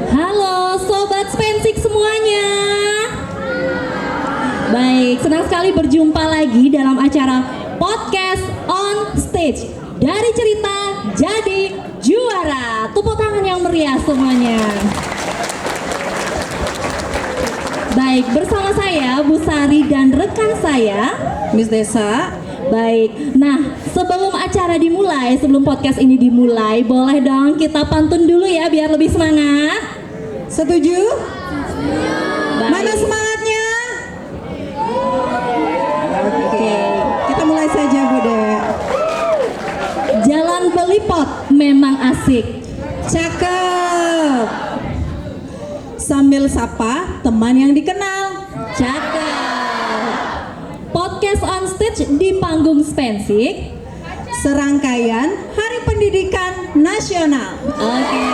Halo Sobat Spensik semuanya. Baik, senang sekali berjumpa lagi dalam acara Podcast on Stage. Dari cerita jadi juara. Tepuk tangan yang meriah semuanya. Baik, bersama saya Bu Sari dan rekan saya Miss Desa. Baik, nah sebelum acara dimulai, sebelum podcast ini dimulai, boleh dong kita pantun dulu ya biar lebih semangat. Setuju? Baik. Mana semangatnya? Oke, kita mulai saja Bude. Jalan beli pot memang asik. Cakep. Sambil sapa teman yang dikenal. Cakep. Podcast on Stage di panggung Spensik. Serangkaian Hari Pendidikan Nasional. Oke.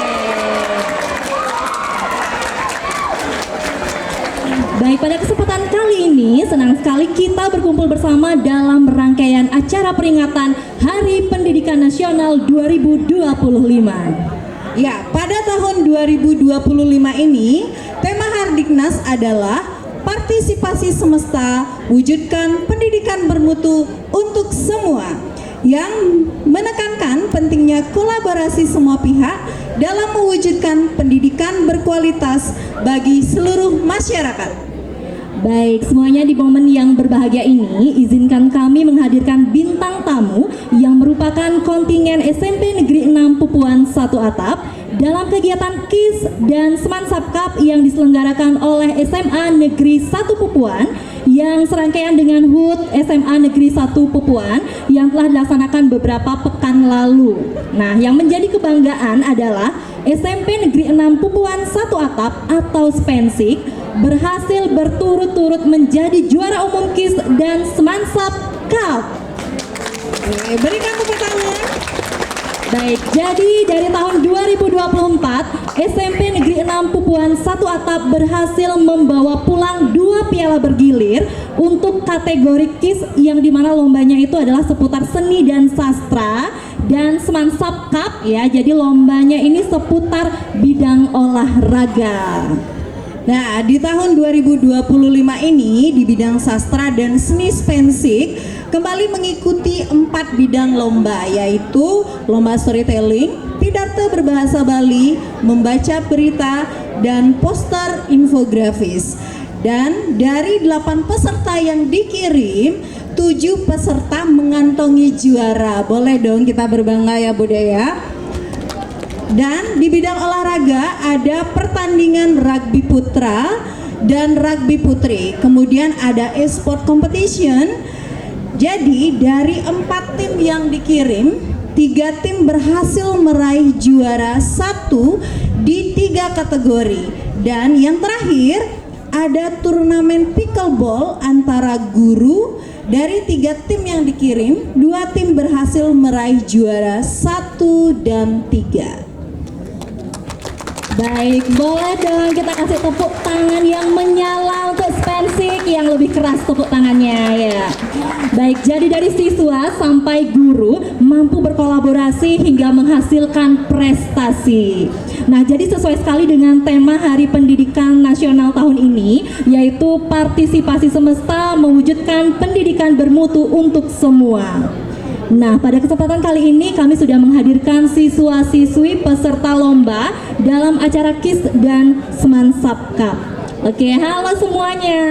Baik, pada kesempatan kali ini senang sekali kita berkumpul bersama dalam rangkaian acara peringatan Hari Pendidikan Nasional 2025. Ya, pada tahun 2025 ini tema Hardiknas adalah partisipasi semesta, wujudkan pendidikan bermutu untuk semua, yang menekankan pentingnya kolaborasi semua pihak dalam mewujudkan pendidikan berkualitas bagi seluruh masyarakat. Baik, semuanya di momen yang berbahagia ini, izinkan kami menghadirkan bintang tamu yang merupakan kontingen SMP Negeri 6 Pupuan 1 Atap dalam kegiatan KIS dan Semansap Cup yang diselenggarakan oleh SMA Negeri 1 Pupuan yang serangkaian dengan HUT SMA Negeri 1 Pupuan yang telah dilaksanakan beberapa pekan lalu. Nah, yang menjadi kebanggaan adalah SMP Negeri 6 Pupuan 1 Atap atau Spensik berhasil berturut-turut menjadi juara umum KIS dan Semansap Cup. Berikan tepuk tangan. Baik, jadi dari tahun 2024 SMP Negeri 6 Pupuan 1 Atap berhasil membawa pulang 2 piala bergilir untuk kategori KIS yang dimana lombanya itu adalah seputar seni dan sastra, dan Semansap Cup ya, jadi lombanya ini seputar bidang olahraga. Nah, di tahun 2025 ini di bidang sastra dan seni Spensik kembali mengikuti 4 bidang lomba, yaitu lomba storytelling, pidato berbahasa Bali, membaca berita, dan poster infografis. Dan dari 8 peserta yang dikirim, 7 peserta mengantongi juara. Boleh dong kita berbangga ya Bude ya. Dan di bidang olahraga ada pertandingan rugby putra dan rugby putri. Kemudian ada e-sport competition. Jadi dari 4 tim yang dikirim, 3 tim berhasil meraih juara 1 di 3 kategori. Dan yang terakhir ada turnamen pickleball antara guru. Dari 3 tim yang dikirim, 2 tim berhasil meraih juara 1 dan 3. Baik, boleh dong kita kasih tepuk tangan yang menyala untuk Spensik, yang lebih keras tepuk tangannya ya. Baik, jadi dari siswa sampai guru mampu berkolaborasi hingga menghasilkan prestasi. Nah, jadi sesuai sekali dengan tema Hari Pendidikan Nasional tahun ini, yaitu partisipasi semesta mewujudkan pendidikan bermutu untuk semua. Nah, pada kesempatan kali ini kami sudah menghadirkan siswa-siswi peserta lomba dalam acara KIS dan Semansap Cup. Oke, halo semuanya.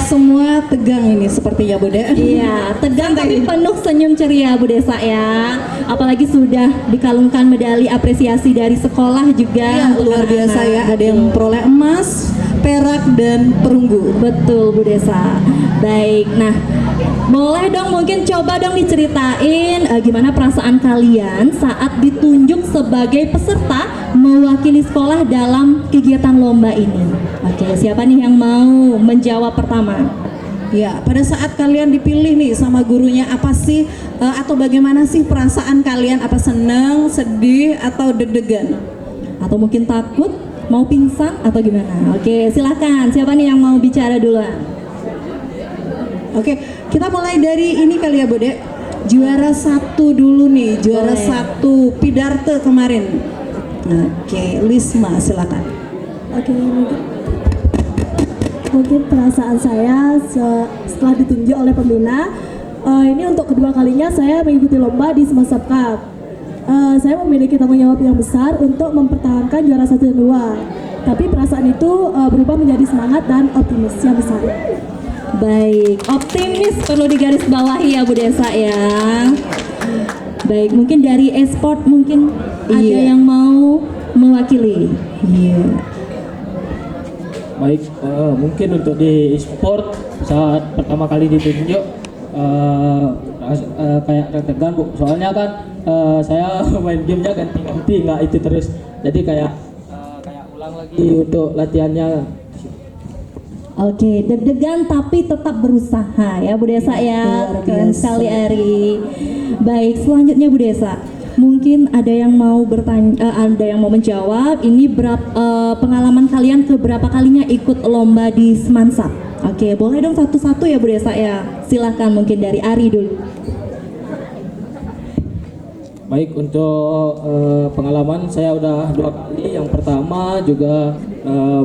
Semua tegang ini sepertinya Bude. Iya, tegang tapi penuh senyum ceria Bu Desa ya. Apalagi sudah dikalungkan medali apresiasi dari sekolah juga. Ya, luar biasa ya, ada yang memperoleh emas, perak, dan perunggu. Betul Bu Desa. Baik, nah boleh dong mungkin coba dong diceritain gimana perasaan kalian saat ditunjuk sebagai peserta mewakili sekolah dalam kegiatan lomba ini. Oke, siapa nih yang mau menjawab pertama? Ya, pada saat kalian dipilih nih sama gurunya, apa sih atau bagaimana sih perasaan kalian? Apa senang, sedih, atau deg-degan? Atau mungkin takut, mau pingsan, atau gimana? Oke, silakan. Siapa nih yang mau bicara duluan? Oke, kita mulai dari ini kali ya Bude. Juara 1 dulu nih, juara Boleh. 1 Pidarto kemarin. Oke, Lisma silakan. Oke, mungkin perasaan saya setelah ditunjuk oleh pembina, ini untuk kedua kalinya saya mengikuti lomba di Semasa Cup. Saya memiliki tanggung jawab yang besar untuk mempertahankan juara 1 dan 2. Tapi perasaan itu berubah menjadi semangat dan optimis yang besar. Baik, optimis perlu digarisbawahi ya Bu Desa ya. Baik, mungkin dari e-sport mungkin ada Iya. yang mau mewakili. Iya. Baik, mungkin untuk di e-sport saat pertama kali ditunjuk kayak deg-degan Bu. Soalnya kan saya main gamenya ganti-ganti nggak itu terus. Jadi kayak ulang lagi untuk latihannya. Oke, deg-degan tapi tetap berusaha ya Bu Desa ya. Luar Keren biasa. sekali Ari. Baik, selanjutnya Bu Desa. Mungkin ada yang mau bertanya, ada yang mau menjawab. Ini pengalaman kalian keberapa kalinya ikut lomba di Semansap? Oke, boleh dong satu-satu ya Bu Desa ya. Silahkan mungkin dari Ari dulu. Baik, untuk pengalaman saya udah 2 kali. Yang pertama juga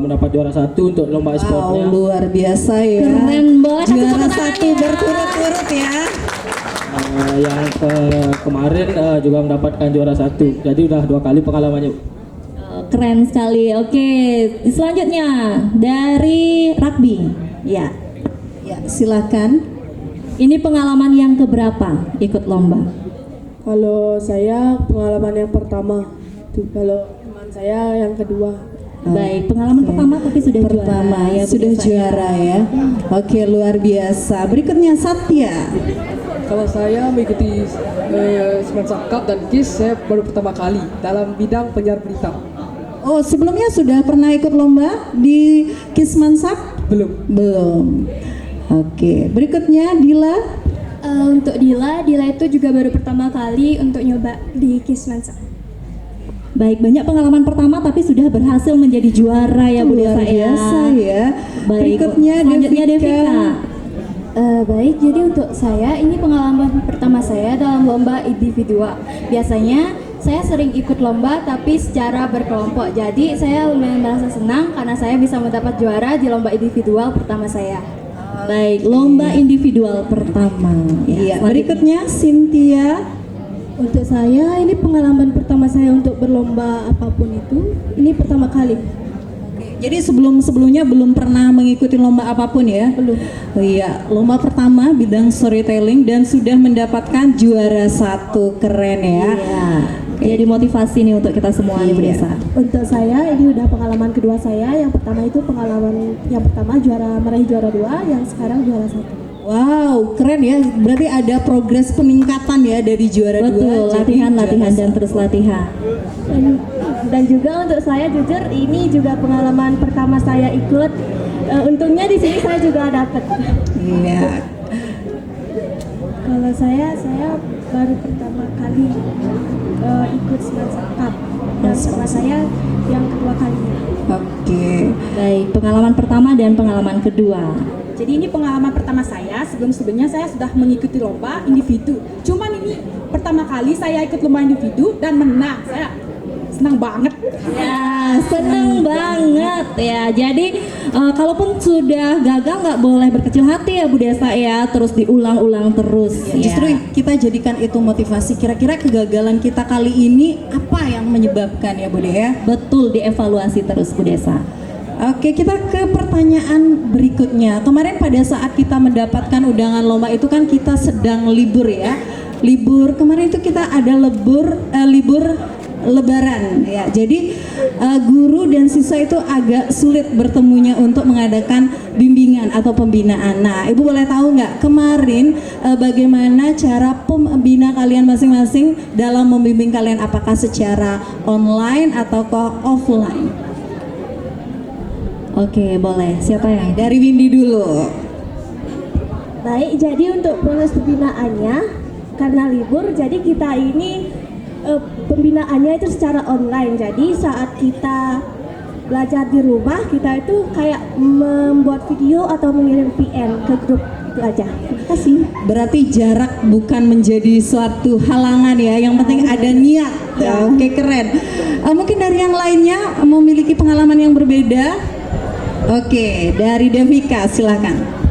mendapat juara 1 untuk lomba Wow, e-sportnya. luar biasa ya. Keren, boleh kasih Juara tepuk 1 tangannya. berturut-turut ya. Yang kemarin juga mendapatkan juara 1. Jadi udah 2 kali pengalamannya. Keren sekali. Oke, selanjutnya dari rugby. Ya, Ya, silakan. ini pengalaman yang keberapa ikut lomba? Kalau saya pengalaman yang pertama, tuh kalau teman saya yang kedua. Baik, pengalaman pertama tapi sudah Pertama juara ya Bu sudah Desa, juara ya. Oke, luar biasa. Berikutnya Satya. Kalau saya mengikuti Semensa Cup dan KIS, saya baru pertama kali dalam bidang penyiar berita. Oh, sebelumnya sudah pernah ikut lomba di Kismansap? Belum. Belum. Oke, berikutnya Dila. Untuk Dila itu juga baru pertama kali untuk nyoba di Kismansa. Baik, banyak pengalaman pertama tapi sudah berhasil menjadi juara ya Bu Luar Desa ya. biasa ya. Baik, Berikutnya selanjutnya Devika. Baik, jadi untuk saya ini pengalaman pertama saya dalam lomba individual. Biasanya saya sering ikut lomba tapi secara berkelompok. Jadi saya lumayan merasa senang karena saya bisa mendapat juara di lomba individual pertama saya. Baik, lomba individual pertama. Iya, selanjutnya. berikutnya Cynthia. Untuk saya ini pengalaman pertama saya untuk berlomba apapun itu. Ini pertama kali. Jadi sebelumnya belum pernah mengikuti lomba apapun ya? Belum. Oh iya, lomba pertama bidang storytelling dan sudah mendapatkan juara 1. Keren ya. Iya. Jadi motivasi nih untuk kita semua nih Bu Iya. Desa. Untuk saya ini udah pengalaman kedua saya. Yang pertama itu pengalaman yang pertama meraih juara 2, yang sekarang juara 1. Wow, keren ya. Berarti ada progres peningkatan ya dari juara 2. Betul, latihan dan terus latihan. Dan juga untuk saya jujur ini juga pengalaman pertama saya ikut. Untungnya di sini saya juga dapat. Iya. Kalau saya baru pertama kali ikut Semansa Cup. Dan sama saya yang kedua kalinya. Oke. Baik, pengalaman pertama dan pengalaman kedua. Jadi ini pengalaman pertama saya. Sebelumnya saya sudah mengikuti lomba individu. Cuman ini pertama kali saya ikut lomba individu dan menang. Saya senang banget. Ya, seneng banget ya. Jadi kalaupun sudah gagal nggak boleh berkecil hati ya Bu Desa ya. Terus diulang-ulang terus. Justru ya. kita jadikan itu motivasi. Kira-kira kegagalan kita kali ini apa yang menyebabkan ya Bude ya? Betul, dievaluasi terus Bu Desa. Oke, kita ke pertanyaan berikutnya. Kemarin pada saat kita mendapatkan undangan lomba itu kan kita sedang libur ya. Libur kemarin itu kita ada libur Lebaran ya. Jadi guru dan siswa itu agak sulit bertemunya untuk mengadakan bimbingan atau pembinaan. Nah, Ibu boleh tahu nggak kemarin bagaimana cara pembina kalian masing-masing dalam membimbing kalian, apakah secara online atau offline? Oke, boleh. Siapa yang? Dari Windy dulu. Baik, jadi untuk proses pembinaannya karena libur, jadi kita ini pembinaannya itu secara online. Jadi saat kita belajar di rumah, kita itu kayak membuat video atau mengirim VN ke grup, itu aja. Terima kasih. Berarti jarak bukan menjadi suatu halangan ya, yang penting ada niat. Oke, keren. Mungkin dari dari yang lainnya memiliki pengalaman yang berbeda? Oke, dari Devika silakan.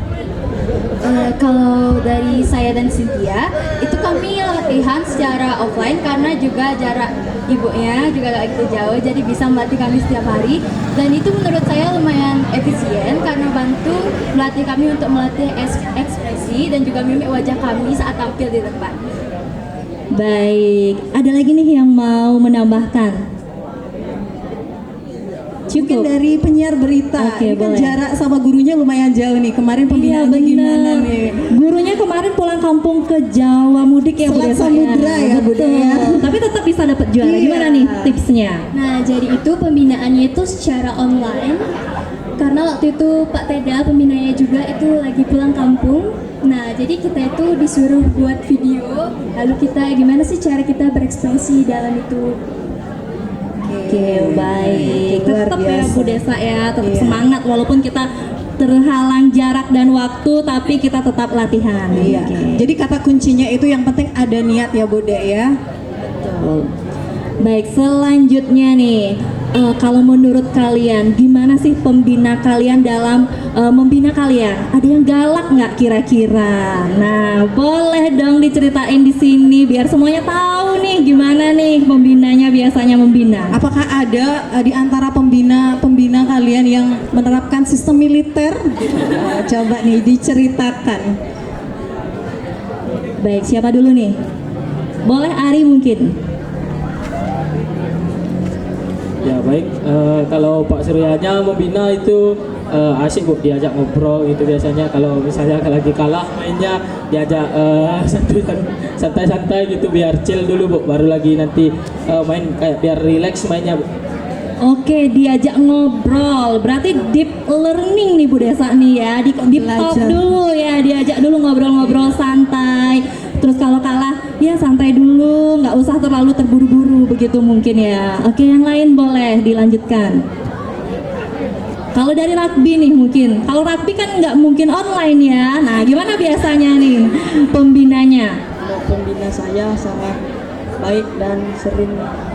Kalau dari saya dan Cynthia, itu kami latihan secara offline karena juga jarak ibunya juga gak gitu jauh, jadi bisa melatih kami setiap hari. Dan itu menurut saya lumayan efisien karena bantu melatih kami untuk melatih ekspresi dan juga mimik wajah kami saat tampil di depan. Baik, ada lagi nih yang mau menambahkan? Mungkin dari penyiar berita. Oke, Ini kan boleh. jarak sama gurunya lumayan jauh nih. Kemarin Iya pembinaannya gimana benar. nih? Gurunya kemarin pulang kampung ke Jawa mudik ya Bu Selat Desa Samudra ya, Bu Betul. Dea. Tapi tetap bisa dapat juara. Iya. Gimana nih tipsnya? Nah, jadi itu pembinaannya itu secara online. Karena waktu itu Pak Teda pembinanya juga itu lagi pulang kampung. Nah, jadi kita itu disuruh buat video. Lalu kita gimana sih cara kita berekspresi dalam itu? Oke, baik. Luar Tetap ya biasa. Bu Desa ya, tetap Iya. semangat walaupun kita terhalang jarak dan waktu, tapi kita tetap latihan. Iya. Oke. Jadi kata kuncinya itu yang penting ada niat ya Bude ya. Betul. Baik, selanjutnya nih, kalau menurut kalian gimana sih pembina kalian dalam membina kalian? Ada yang galak nggak kira-kira? Nah, boleh dong diceritain di sini biar semuanya tahu nih gimana nih pembinanya biasanya membina. Apakah ada di antara pembina kalian yang menerapkan sistem militer? Coba nih diceritakan. Baik, siapa dulu nih? Boleh Ari mungkin? Ya baik, kalau Pak Suryanya membina itu asik Bu, diajak ngobrol gitu biasanya. Kalau misalnya lagi kalah mainnya diajak santai-santai gitu biar chill dulu Bu, baru lagi nanti main kayak biar relax mainnya Bu. Oke, diajak ngobrol. Berarti deep learning nih Bu Desa nih ya. Deep talk Belajar. dulu ya, diajak dulu ngobrol-ngobrol santai. Terus kalau kalah, ya santai dulu, nggak usah terlalu terburu-buru begitu mungkin ya. Oke, yang lain boleh dilanjutkan. Kalau dari rugby nih mungkin, kalau rugby kan nggak mungkin online ya. Nah, gimana biasanya nih pembinanya? Kalau pembina saya sangat baik dan sering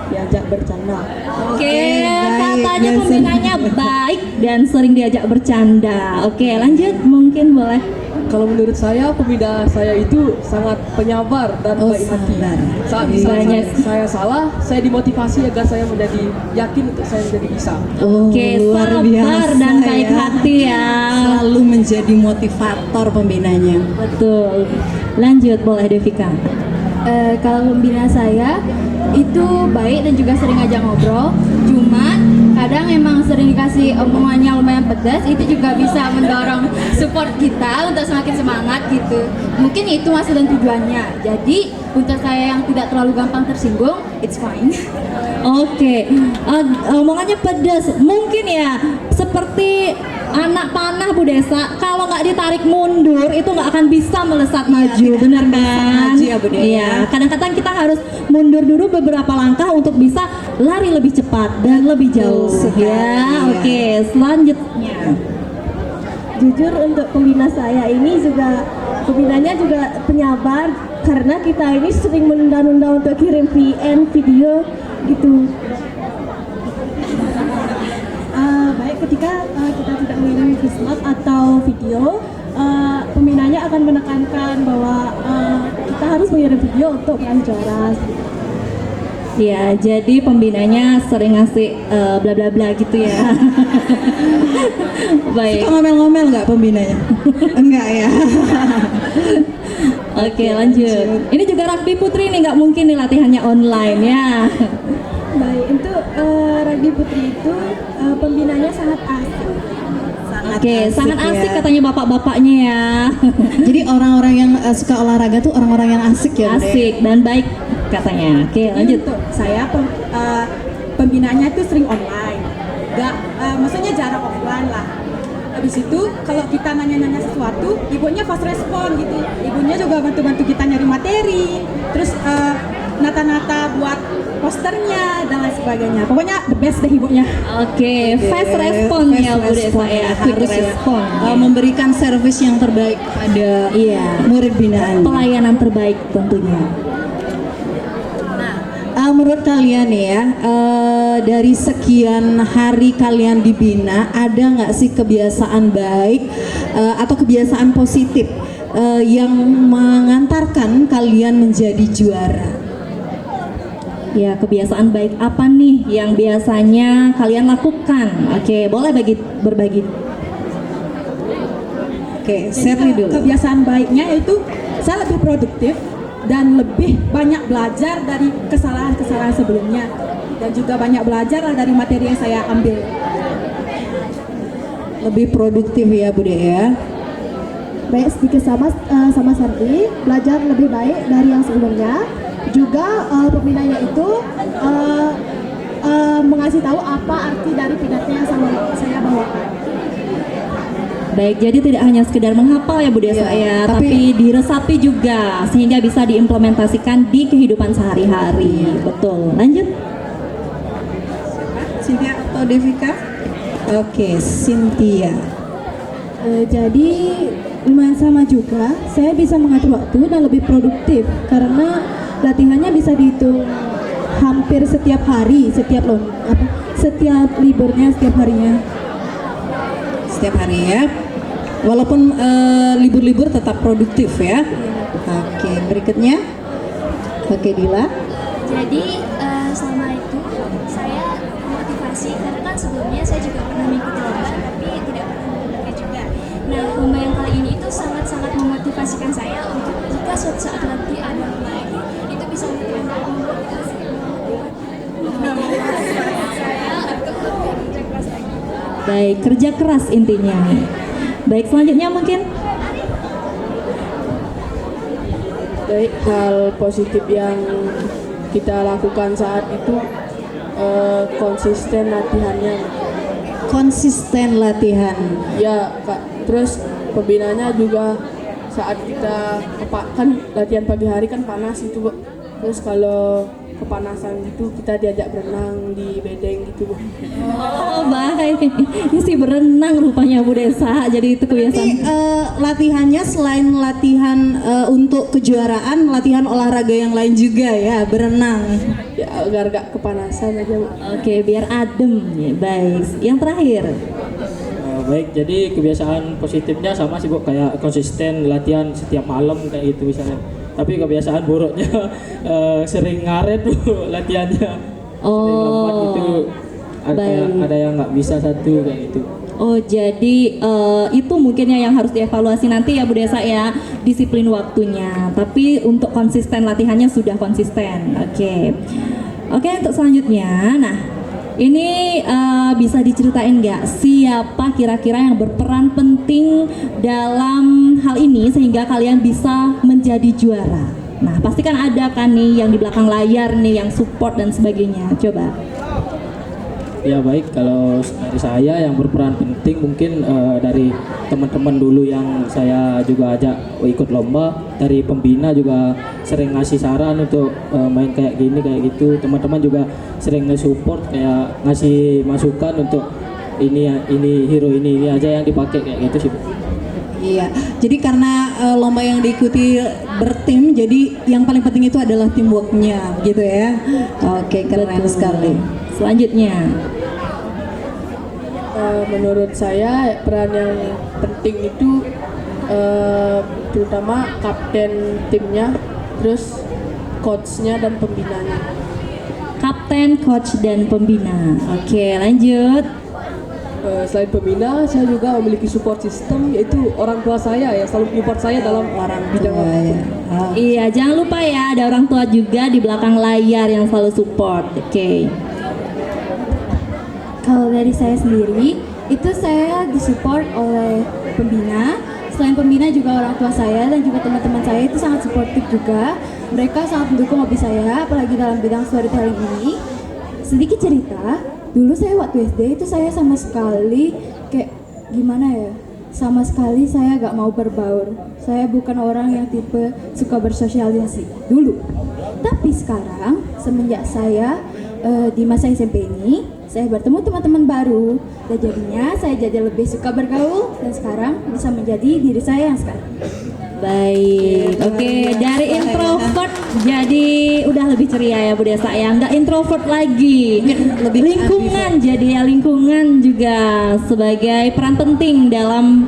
diajak bercanda. Oke, baik, katanya dan pembinanya baik dan sering diajak bercanda. Oke, lanjut mungkin boleh. Kalau menurut saya pembina saya itu sangat penyabar dan Oh, baik hati. sabar. Saat misalnya Banyak. saya salah, saya dimotivasi agar saya menjadi yakin untuk saya menjadi bisa. Oke, luar sabar biasa dan baik ya. hati ya. Selalu menjadi motivator pembinanya. Betul. Lanjut boleh Devika. Kalau pembina saya itu baik dan juga sering ngajak ngobrol. Cuma kadang emang sering dikasih omongannya lumayan pedas, itu juga bisa mendorong support kita untuk semakin semangat gitu. Mungkin itu maksud dan tujuannya. Jadi untuk saya yang tidak terlalu gampang tersinggung, it's fine. Oke, omongannya pedas. Mungkin ya seperti anak panah Bu Desa, kalau nggak ditarik mundur itu nggak akan bisa melesat maju, tidak benar akan bisa kan? maju ya, Bu Dea. Iya, kadang-kadang kita harus mundur dulu beberapa langkah untuk bisa lari lebih cepat dan lebih jauh. sekali, Ya, iya. oke. Selanjutnya. Jujur untuk pembina saya ini juga pembinanya juga penyabar karena kita ini sering menunda-nunda untuk kirim VN video gitu. Baik ketika kita tidak mengirim slot atau video, pembinanya akan menekankan bahwa kita harus mengirim video untuk meraih juara. Ya, jadi pembinanya sering ngasih bla bla bla gitu ya. Baik. Suka ngomel-ngomel nggak pembinanya? Enggak ya. Oke, lanjut. Ini juga rugby putri nih, nggak mungkin nih latihannya online ya. Baik, untuk rugby putri itu pembinanya sangat asik. Oke, sangat asik ya. katanya bapak-bapaknya ya. Jadi orang-orang yang suka olahraga tuh orang-orang yang asik ya. Bude? Asik dan baik katanya. Oke, Jadi lanjut. untuk saya pembinaannya itu sering online, maksudnya jarak offline lah. Habis itu kalau kita nanya-nanya sesuatu, ibunya fast respon gitu. Ibunya juga bantu-bantu kita nyari materi, terus nata-nata buat posternya dan lain sebagainya. Pokoknya the best deh ibunya. Oke, fast respon Fast ya Bu Desa respon ya, quick harus ya. respon. Memberikan servis yang terbaik pada Iya. murid binaan. Pelayanan terbaik tentunya. Menurut kalian nih ya, dari sekian hari kalian dibina, ada nggak sih kebiasaan baik atau kebiasaan positif yang mengantarkan kalian menjadi juara? Ya, kebiasaan baik apa nih yang biasanya kalian lakukan? Oke, boleh berbagi. Oke, Sherly dulu. Kebiasaan baiknya itu saya lebih produktif dan lebih banyak belajar dari kesalahan-kesalahan sebelumnya, dan juga banyak belajar lah dari materi yang saya ambil. Lebih produktif ya Bude ya. Baik, sedikit sama Sardi, belajar lebih baik dari yang sebelumnya. Juga pembinanya itu mengasih tahu apa arti dari pidato yang saya bawakan. Baik, jadi tidak hanya sekedar menghafal ya Bu Desa ya, tapi diresapi juga sehingga bisa diimplementasikan di kehidupan sehari-hari. Betul. Lanjut. Cynthia atau Devika? Oke, Cynthia. Jadi lumayan sama juga, saya bisa mengatur waktu dan lebih produktif karena latihannya bisa dihitung hampir setiap hari, setiap liburnya, setiap harinya. Setiap hari ya. Walaupun libur-libur tetap produktif ya. Oke, berikutnya. Oke, Dila. Jadi selama itu saya motivasi karena kan sebelumnya saya juga pernah mengikuti lomba tapi tidak pernah menangnya juga. Nah, lomba yang kali ini itu sangat-sangat memotivasikan saya untuk jika suatu saat nanti ada lomba lagi itu bisa memotivasi saya untuk lebih kerja keras lagi. Baik, kerja keras intinya. Baik, selanjutnya mungkin. Baik, hal positif yang kita lakukan saat itu konsisten latihannya. Konsisten latihan. Ya Kak, terus pembinanya juga saat kita kan latihan pagi hari kan panas itu Bu. Terus kalau kepanasan gitu kita diajak berenang di bedeng gitu Bu. Oh, baik. Ini sih berenang rupanya Bu Desa. Jadi itu kebiasaan. Jadi latihannya selain latihan untuk kejuaraan, latihan olahraga yang lain juga ya, berenang. Ya agar gak kepanasan aja Bu. Oke, biar adem. Ya, baik. Yang terakhir. Baik, jadi kebiasaan positifnya sama sih Bu, kayak konsisten latihan setiap malam kayak gitu misalnya. Tapi kebiasaan buruknya sering ngaret Bu latihannya. Sering lempat gitu. Ada yang nggak bisa satu kayak gitu. Oh, jadi itu mungkinnya yang harus dievaluasi nanti ya Bu Desa ya, disiplin waktunya. Tapi untuk konsisten latihannya sudah konsisten. Oke, untuk selanjutnya, nah ini bisa diceritain nggak siapa kira-kira yang berperan penting dalam hal ini sehingga kalian bisa menjadi juara? Nah, pasti kan ada kan nih yang di belakang layar nih yang support dan sebagainya. Coba. Ya baik, kalau dari saya yang berperan penting mungkin dari teman-teman dulu yang saya juga ajak ikut lomba, dari pembina juga sering ngasih saran untuk main kayak gini kayak gitu. Teman-teman juga sering nge-support kayak ngasih masukan untuk ini hero ini aja yang dipakai kayak gitu sih Bu. Iya, jadi karena lomba yang diikuti bertim, jadi yang paling penting itu adalah teamworknya, gitu ya. Oke, keren sekali. Selanjutnya, Menurut saya peran yang penting itu terutama kapten timnya, terus coachnya dan pembinanya. kapten, coach, dan pembina. Oke, lanjut. Selain pembina, saya juga memiliki support system, yaitu orang tua saya ya, selalu support saya dalam bidang apapun. Iya, jangan lupa ya ada orang tua juga di belakang layar yang selalu support. Oke. Kalau dari saya sendiri, itu saya disupport oleh pembina. Selain pembina juga orang tua saya dan juga teman-teman saya itu sangat suportif juga. Mereka sangat mendukung hobi saya, apalagi dalam bidang storytelling ini. Sedikit cerita, dulu saya waktu SD itu saya sama sekali kayak gimana ya? Sama sekali saya gak mau berbaur. Saya bukan orang yang tipe suka bersosialisasi dulu. Tapi sekarang semenjak saya di masa SMP ini saya bertemu teman-teman baru dan jadinya saya jadi lebih suka bergaul dan sekarang bisa menjadi diri saya yang sekarang. Baik, oke, dari introvert jadi udah lebih ceria ya Bu Desa ya, nggak introvert lagi. lebih Lingkungan jadi ya, lingkungan juga sebagai peran penting dalam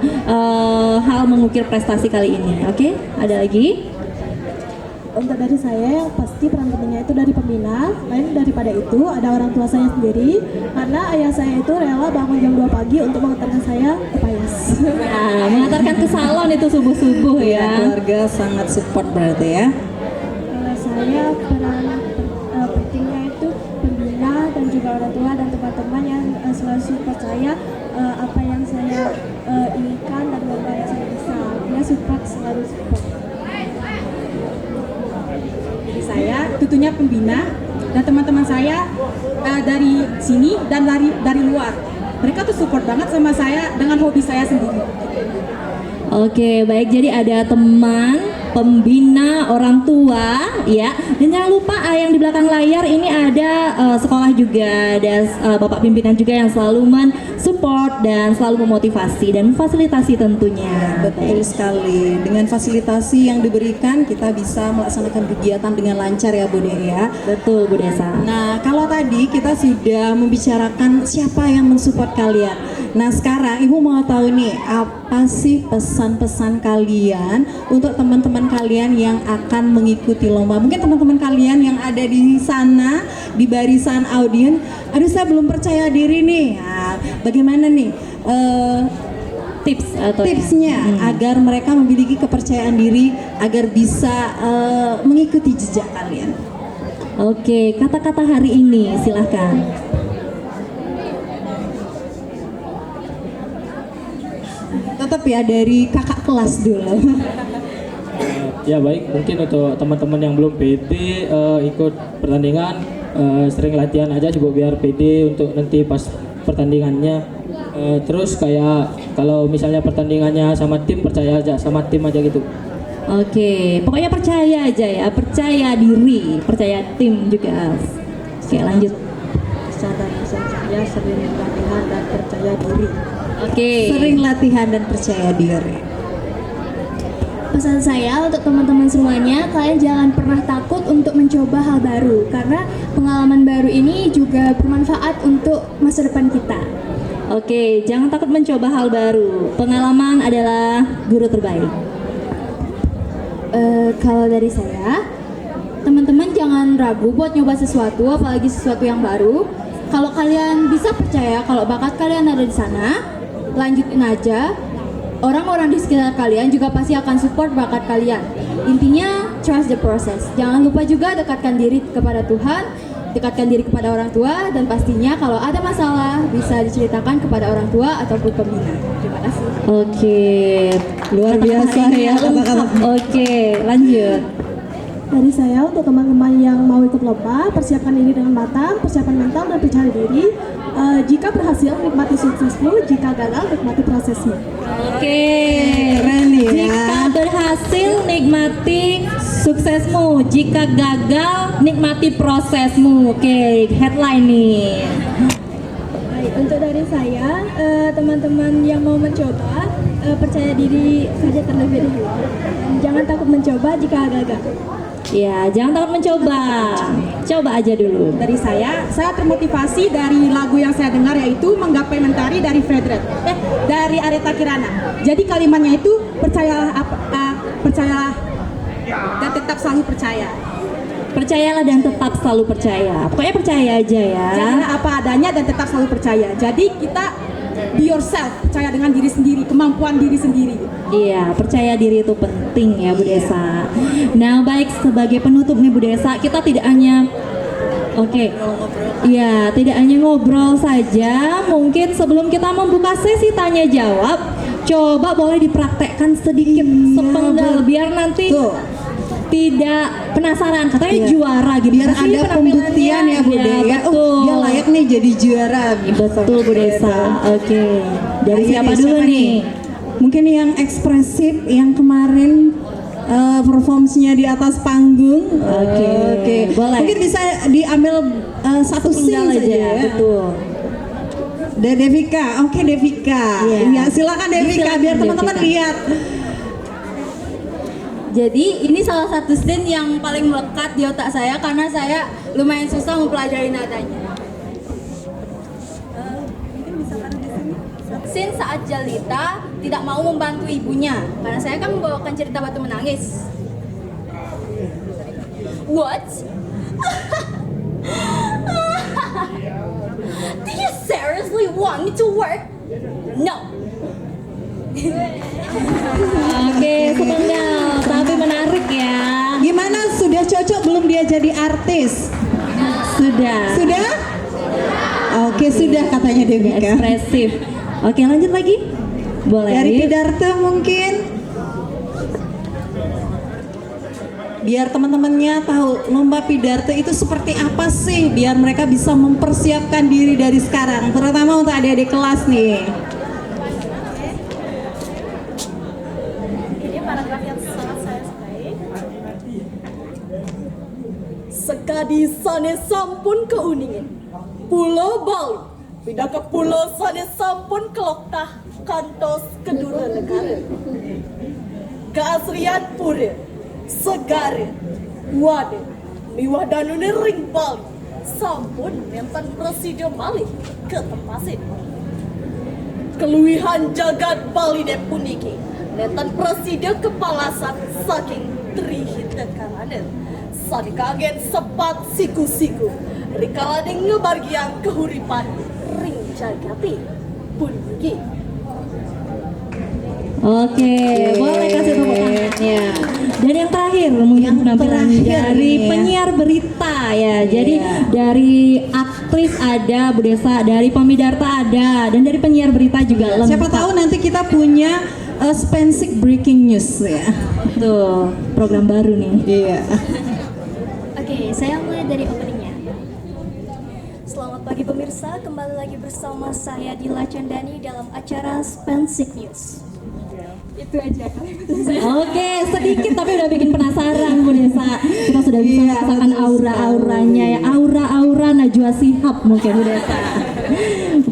hal mengukir prestasi kali ini. Oke, ada lagi? Untuk dari saya yang pasti peran pentingnya itu dari pembina. Lain daripada itu ada orang tua saya sendiri, karena ayah saya itu rela bangun jam 2 pagi untuk mengantarkan saya ke PAYAS. Nah, mengantarkan ke salon itu subuh-subuh ya. Keluarga sangat support berarti ya. Saya peran pentingnya itu pembina dan juga orang tua dan teman-teman yang selalu support saya apa yang saya inginkan dan apa yang saya bisa. Dia support, selalu support. Jadi saya tentunya pembina dan teman-teman saya dari sini dan dari luar. Mereka tuh support banget sama saya dengan hobi saya sendiri. Oke, baik. Jadi ada teman, pembina, orang tua, ya. Dan jangan lupa yang di belakang layar ini ada sekolah juga, ada bapak pimpinan juga yang selalu mensupport dan selalu memotivasi dan fasilitasi tentunya. Betul sekali. Dengan fasilitasi yang diberikan kita bisa melaksanakan kegiatan dengan lancar ya Bu De ya. Betul Bu Desa. Nah, kalau tadi kita sudah membicarakan siapa yang mensupport kalian. Nah, sekarang Ibu mau tahu nih, apa sih pesan-pesan kalian untuk teman-teman kalian yang akan mengikuti lomba? Mungkin teman-teman kalian yang ada di sana, di barisan audien, aduh saya belum percaya diri nih. Nah, bagaimana nih Tips atau tipsnya agar mereka memiliki kepercayaan diri, agar bisa mengikuti jejak kalian? Oke, kata-kata hari ini silahkan. Tetap ya dari kakak kelas dulu. Ya baik, mungkin untuk teman-teman yang belum pede ikut pertandingan, sering latihan aja juga biar pede untuk nanti pas pertandingannya. Terus kayak kalau misalnya pertandingannya sama tim, percaya aja sama tim aja gitu. Oke, pokoknya percaya aja ya, percaya diri, percaya tim juga. Oke, lanjut. Pesan saya sering latihan dan percaya diri. Oke. Sering latihan dan percaya diri. Pesan saya untuk teman-teman semuanya, kalian jangan pernah takut untuk mencoba hal baru karena pengalaman baru ini juga bermanfaat untuk masa depan kita. Oke, jangan takut mencoba hal baru. Pengalaman adalah guru terbaik. Kalau dari saya, teman-teman jangan ragu buat nyoba sesuatu, apalagi sesuatu yang baru. Kalau kalian bisa percaya kalau bakat kalian ada di sana, lanjutin aja. Orang-orang di sekitar kalian juga pasti akan support bakat kalian. Intinya trust the process. Jangan lupa juga dekatkan diri kepada Tuhan, dekatkan diri kepada orang tua, dan pastinya kalau ada masalah bisa diceritakan kepada orang tua ataupun pembina. Terima kasih. Oke, Luar biasa ya kata-kata. Oke, lanjut. Dari saya untuk teman-teman yang mau ikut lomba, persiapkan diri dengan matang, persiapan mental dan percaya diri. Jika berhasil, nikmati suksesmu. Jika gagal, nikmati prosesnya. Oke, Keren ya. jika berhasil nikmati suksesmu, jika gagal nikmati prosesmu. Oke, headline nih. Baik, untuk dari saya, teman-teman yang mau mencoba, percaya diri saja terlebih dahulu. Jangan takut mencoba jika gagal. Ya, jangan takut mencoba. Coba aja dulu. Dari saya termotivasi dari lagu yang saya dengar yaitu Menggapai Mentari dari dari Aretha Kirana. Jadi kalimatnya itu percayalah dan tetap selalu percaya. Percayalah dan tetap selalu percaya. Pokoknya percaya aja ya. Jadilah apa adanya dan tetap selalu percaya. Jadi kita be yourself, percaya dengan diri sendiri, kemampuan diri sendiri. Iya, percaya diri itu penting ya Bu Desa. Nah, baik, sebagai penutup nih Bu Desa, kita tidak hanya iya, tidak hanya ngobrol saja. Mungkin sebelum kita membuka sesi tanya jawab, coba boleh dipraktekkan sedikit sepenggal biar nanti tidak penasaran, katanya juara gitu. Biar ada pembuktian ya Bu De ya. Betul. Dia layak nih jadi juara. Betul Bu Desa. Oke. Dari Ayo siapa nih, dulu nih? Mungkin yang ekspresif yang kemarin performance-nya di atas panggung. Oke, boleh. Mungkin bisa diambil satu scene Tinggal saja aja, ya. betul. Devika, oke Devika. Iya. Ya, silakan Devika Silakan, biar teman-teman Devika. lihat. Jadi ini salah satu scene yang paling melekat di otak saya karena saya lumayan susah mempelajari nadanya. Scene saat Jalita tidak mau membantu ibunya karena saya kan membawakan cerita Batu Menangis. What? Do you seriously want me to work? No. Oke, sepenggal, tapi menarik ya. Gimana, sudah cocok belum dia jadi artis? Sudah. Sudah? Oke, sudah katanya Devika. Ekspresif. Oke, lanjut lagi. Boleh. Dari Pidarto mungkin. Biar teman-temannya tahu lomba Pidarto itu seperti apa sih, biar mereka bisa mempersiapkan diri dari sekarang, terutama untuk adik-adik kelas nih. Ini paragraf yang sangat saya sukai. Sekadi sane sampun keuningin Pulau Bali pindah ke pulau sane sampun keloktah kantos kedua negara keaslian pura segare wade miwah danune ring Bali sampun nenten presiden Bali ke tempasin keluihan jagat Bali de puniki nenten presiden kepalasan saking trihit tekanan sani kaget sepat siku-siku rikala ngebargian kehuripan ring jagati puniki. Oke, boleh kasih tepuk tangannya. Dan yang terakhir mungkin penampilan dari penyiar berita ya. Jadi dari aktris ada, Bu Desa, dari Pemidarta ada, dan dari penyiar berita juga lengkap. Siapa tahu nanti kita punya Spensik Breaking News ya. Tuh, program baru nih. Iya. Oke, saya mulai dari openingnya. Selamat pagi pemirsa, kembali lagi bersama saya Dila Chandani dalam acara Spensik News. Itu aja Oke, sedikit tapi udah bikin penasaran Bu Desa. Kita sudah bisa merasakan aura-auranya ya, aura-aura Najwa Shihab mungkin Bu Desa.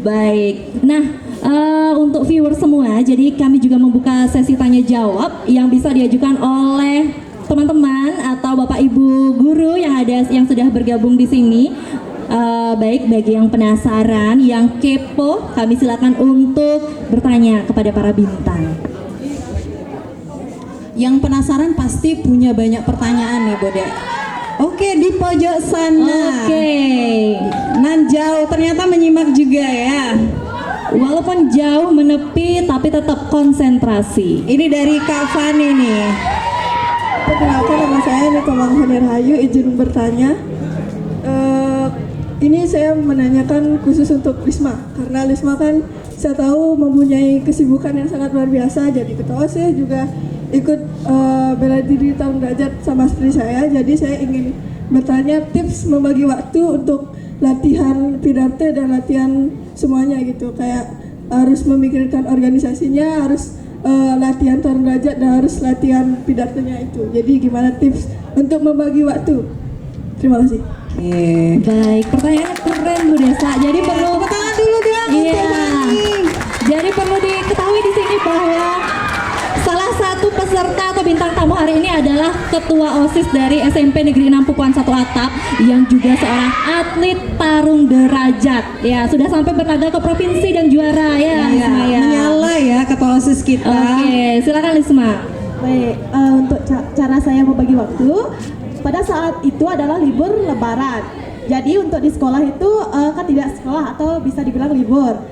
Baik. Nah, untuk viewer semua, jadi kami juga membuka sesi tanya jawab yang bisa diajukan oleh teman-teman atau Bapak Ibu guru yang sudah bergabung di sini. Baik, bagi yang penasaran, yang kepo, kami silakan untuk bertanya kepada para bintang. Yang penasaran pasti punya banyak pertanyaan nih, Bode. Oke, di pojok sana. Oke. Nan jauh ternyata menyimak juga ya. Walaupun jauh menepi tapi tetap konsentrasi. Ini dari Kak Fani nih. Perkenalkan, nama saya Nikomang Hanirhayu, izin bertanya. Ini saya menanyakan khusus untuk Lisma, karena Lisma kan saya tahu mempunyai kesibukan yang sangat luar biasa. Jadi ketua saya juga ikut bela diri tahun derajat sama seperti saya. Jadi saya ingin bertanya tips membagi waktu untuk latihan Pidarto dan latihan semuanya gitu. Kayak harus memikirkan organisasinya, harus latihan tahun derajat dan harus latihan Pidartonya itu. Jadi gimana tips untuk membagi waktu? Terima kasih. Baik, pertanyaannya keren Bu Desa. Jadi perlu Tepuk tangan dulu dong untuk Iya. Fani. Jadi perlu diketahui di sini bahwa salah satu peserta atau bintang tamu hari ini adalah Ketua OSIS dari SMP Negeri 6 Pupuan 1 Atap yang juga seorang atlet tarung derajat. Ya, sudah sampai berlaga ke provinsi dan juara ya, Lisma ya. Menyala ya Ketua OSIS kita. Oke, silakan Lisma. Baik, untuk cara saya membagi waktu, pada saat itu adalah libur lebaran. Jadi untuk di sekolah itu kan tidak sekolah atau bisa dibilang libur.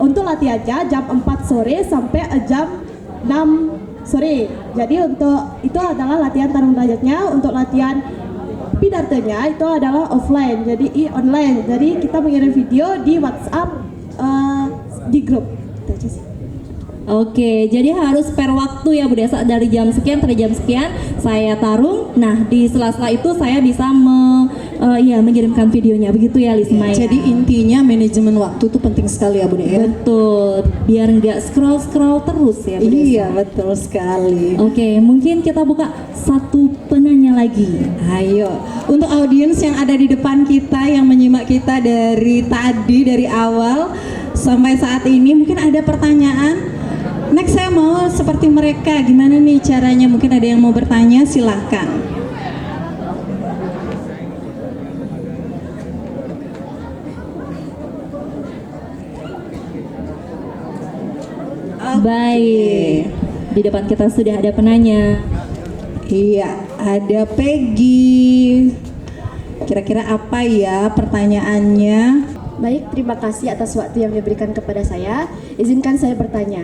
Untuk latihannya jam 4 sore sampai jam 6 sore. Jadi untuk itu adalah latihan tarung derajatnya. Untuk latihan Pidartonya itu adalah offline, jadi online. Jadi kita mengirim video di WhatsApp di grup. Itu aja sih. Oke, jadi harus per waktu ya Bu Desa, dari jam sekian sampai jam sekian saya tarung. Nah, di sela-sela itu saya bisa mengirimkan videonya. Begitu ya Lisma ya? Jadi intinya manajemen waktu tuh penting sekali ya Bu ya. Betul, biar nggak scroll terus ya Bu Desa. Iya, betul sekali. Oke, mungkin kita buka satu penanya lagi. Ayo, untuk audiens yang ada di depan kita yang menyimak kita dari tadi, dari awal sampai saat ini, mungkin ada pertanyaan. Next saya mau seperti mereka, gimana nih caranya? Mungkin ada yang mau bertanya, silahkan. Baik, di depan kita sudah ada penanya. Iya, ada Peggy. Kira-kira apa ya pertanyaannya? Baik, terima kasih atas waktu yang diberikan kepada saya. Izinkan saya bertanya.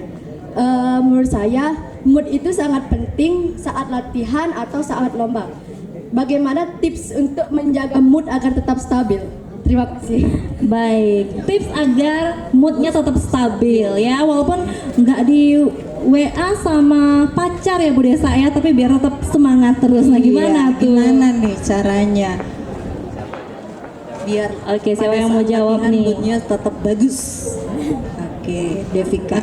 Menurut saya, mood itu sangat penting saat latihan atau saat lomba. Bagaimana tips untuk menjaga mood agar tetap stabil? Terima kasih. Baik, tips agar moodnya tetap stabil ya, walaupun nggak di WA sama pacar ya Bu Desa ya, tapi biar tetap semangat terus. Nah gimana tuh? Gimana nih caranya? Biar siapa yang mau jawab nih? Moodnya tetap bagus. Oke, Devika.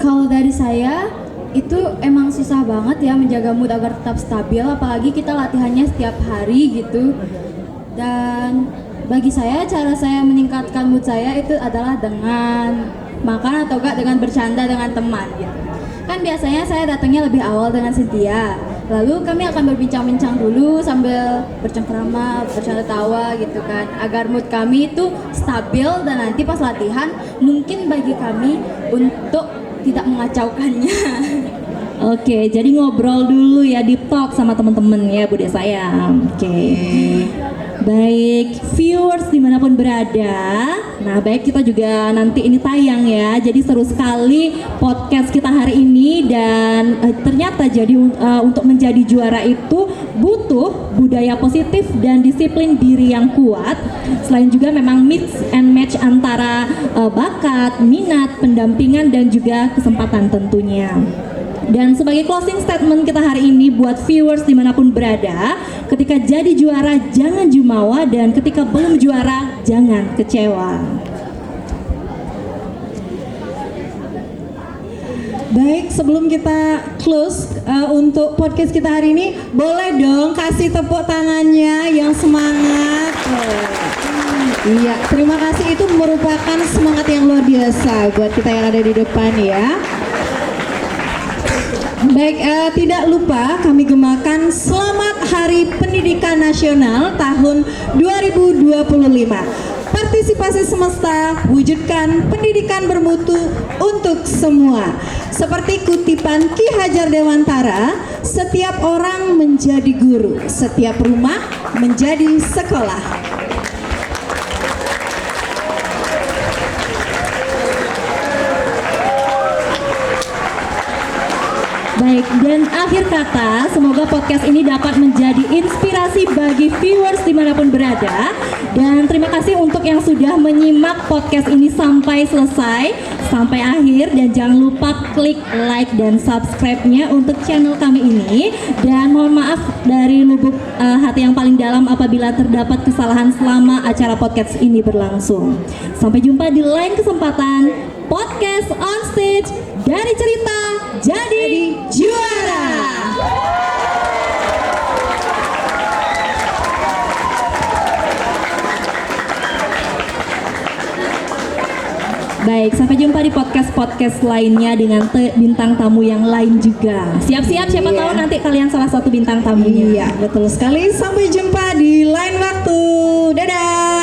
Kalau dari saya itu emang susah banget ya menjaga mood agar tetap stabil, apalagi kita latihannya setiap hari gitu. Dan bagi saya cara saya meningkatkan mood saya itu adalah dengan makan atau enggak dengan bercanda dengan teman gitu. Kan biasanya saya datangnya lebih awal dengan Cynthia. Lalu kami akan berbincang-bincang dulu sambil bercengkrama, bercanda tawa gitu kan, agar mood kami itu stabil dan nanti pas latihan mungkin bagi kami untuk tidak mengacaukannya. Oke, jadi ngobrol dulu ya, deep talk sama teman-teman ya Bu Desa ya. Oke. Baik, viewers dimanapun berada. Nah, baik, kita juga nanti ini tayang ya. Jadi seru sekali podcast kita hari ini. Dan ternyata jadi untuk menjadi juara itu butuh budaya positif dan disiplin diri yang kuat. Selain juga memang mix and match antara bakat, minat, pendampingan dan juga kesempatan tentunya. Dan sebagai closing statement kita hari ini buat viewers dimanapun berada, ketika jadi juara jangan jumawa, dan ketika belum juara jangan kecewa. Baik, sebelum kita close untuk podcast kita hari ini, boleh dong kasih tepuk tangannya yang semangat. Iya, terima kasih, itu merupakan semangat yang luar biasa buat kita yang ada di depan ya. Baik, tidak lupa kami gemakan Selamat Hari Pendidikan Nasional tahun 2025. Partisipasi semesta, wujudkan pendidikan bermutu untuk semua. Seperti kutipan Ki Hajar Dewantara, setiap orang menjadi guru, setiap rumah menjadi sekolah. Baik, dan akhir kata, semoga podcast ini dapat menjadi inspirasi bagi viewers dimanapun berada. Dan terima kasih untuk yang sudah menyimak podcast ini sampai selesai, sampai akhir. Dan jangan lupa klik like dan subscribe-nya untuk channel kami ini. Dan mohon maaf dari lubuk hati yang paling dalam apabila terdapat kesalahan selama acara podcast ini berlangsung. Sampai jumpa di lain kesempatan. Podcast on stage, dari cerita jadi juara. Baik, sampai jumpa di podcast-podcast lainnya dengan bintang tamu yang lain juga. Siap-siap, siapa tahu nanti kalian salah satu bintang tamunya. Iya, betul sekali. Sampai jumpa di lain waktu. Dadah.